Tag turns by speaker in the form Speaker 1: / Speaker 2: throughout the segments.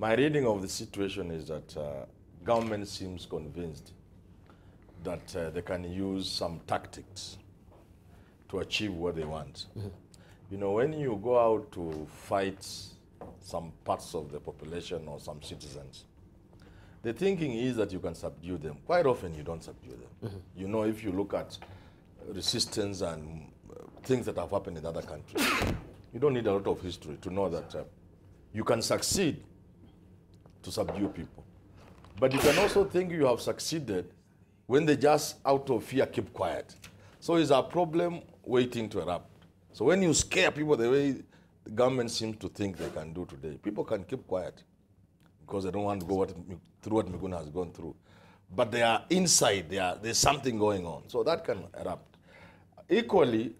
Speaker 1: My reading of the situation is that government seems convinced that they can use some tactics to achieve what they want. Mm-hmm. You know, when you go out to fight some parts of the population or some citizens, the thinking is that you can subdue them. Quite often you don't subdue them. Mm-hmm. You know, if you look at resistance and things that have happened in other countries, you don't need a lot of history to know that you can succeed to subdue people. But you can also think you have succeeded when they just, out of fear, keep quiet. So it's a problem waiting to erupt. So when you scare people the way the government seems to think they can do today, people can keep quiet because they don't want to go through what Miguna has gone through. But they are inside, there's something going on. So that can erupt. Equally,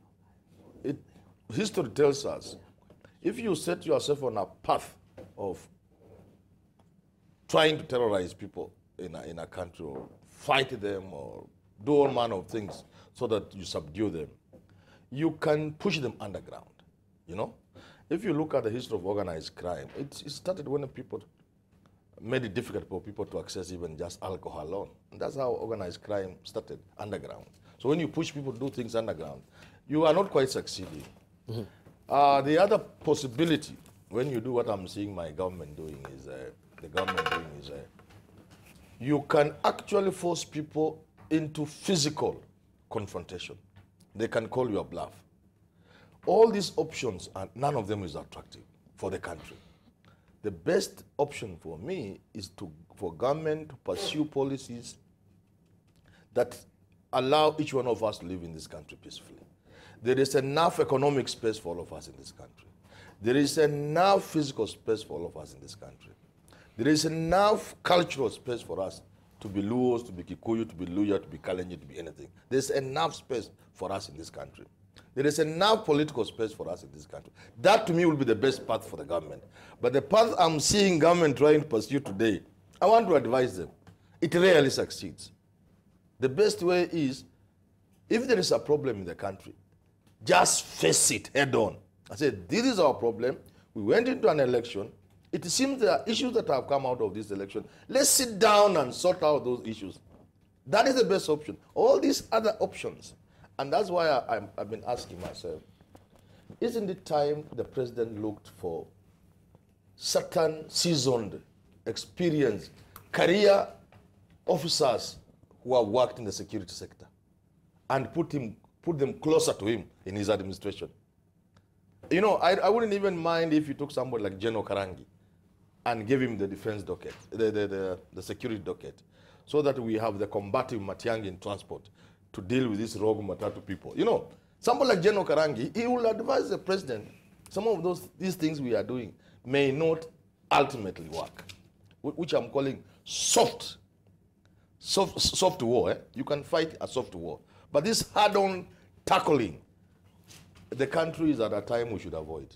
Speaker 1: history tells us, if you set yourself on a path of trying to terrorize people in a country or fight them or do all manner of things so that you subdue them, you can push them underground, you know? If you look at the history of organized crime, it started when people made it difficult for people to access even just alcohol alone. And that's how organized crime started, underground. So when you push people to do things underground, you are not quite succeeding. Mm-hmm. The other possibility, when you do what I'm seeing my government doing is, you can actually force people into physical confrontation. They can call you a bluff. All these options, none of them is attractive for the country. The best option for me is for government to pursue policies that allow each one of us to live in this country peacefully. There is enough economic space for all of us in this country. There is enough physical space for all of us in this country. There is enough cultural space for us to be Luos, to be Kikuyu, to be Luya, to be Kalenjin, to be anything. There's enough space for us in this country. There is enough political space for us in this country. That, to me, will be the best path for the government. But the path I'm seeing government trying to pursue today, I want to advise them. It rarely succeeds. The best way is, if there is a problem in the country, just face it head on. I said, this is our problem. We went into an election. It seems there are issues that have come out of this election. Let's sit down and sort out those issues. That is the best option. All these other options. And that's why I've been asking myself, isn't it time the president looked for certain seasoned, experienced, career officers who have worked in the security sector and put them closer to him in his administration? You know, I wouldn't even mind if you took somebody like General Karangi and gave him the defense docket, the security docket, so that we have the combative Matiangi in transport to deal with these rogue Matatu people. You know, somebody like General Karangi, he will advise the president, some of these things we are doing may not ultimately work, which I'm calling soft war. You can fight a soft war. But this hard-on tackling, the country is at a time we should avoid.